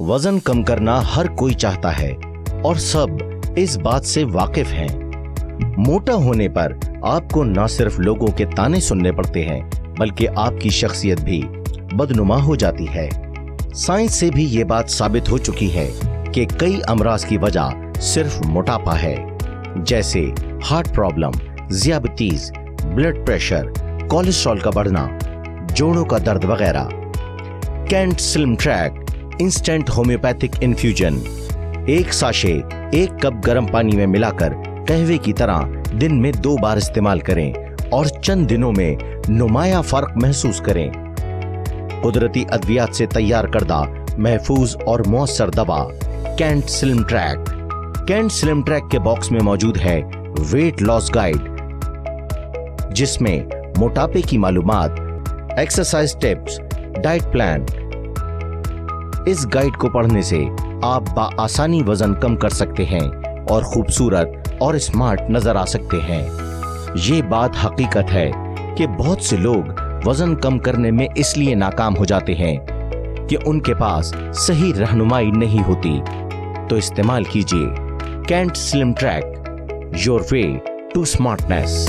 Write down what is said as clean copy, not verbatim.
वजन कम करना हर कोई चाहता है और सब इस बात से वाकिफ हैं। मोटा होने पर आपको न सिर्फ लोगों के ताने सुनने पड़ते हैं बल्कि आपकी शख्सियत भी बदनुमा हो जाती है। साइंस से भी ये बात साबित हो चुकी है कि कई अमराज की वजह सिर्फ मोटापा है, जैसे हार्ट प्रॉब्लम, ज़ियाबतीज, ब्लड प्रेशर, कोलेस्ट्रॉल का बढ़ना, जोड़ों का दर्द वगैरह। कैंट slim track instant homeopathic infusion, एक साशे 1 कप गर्म पानी में मिलाकर कहवे की तरह दिन में 2 बार इस्तेमाल करें और चंद दिनों में नुमाया फर्क महसूस करें। कुदरती अद्वियात से तैयार करदा महफूज और मौसर दवा Kant slim track. Kant slim track के बॉक्स में मौजूद है वेट लॉस गाइड, जिसमें मोटापे की मालूमात, एक्सरसाइज टिप्स, डाइट प्लान। इस गाइड को पढ़ने से आप बाआसानी वजन कम कर सकते हैं और खूबसूरत और स्मार्ट नजर आ सकते हैं। ये बात हकीकत है कि बहुत से लोग वजन कम करने में इसलिए नाकाम हो जाते हैं कि उनके पास सही रहनुमाई नहीं होती। तो इस्तेमाल कीजिए Kant slim track, your way to smartness.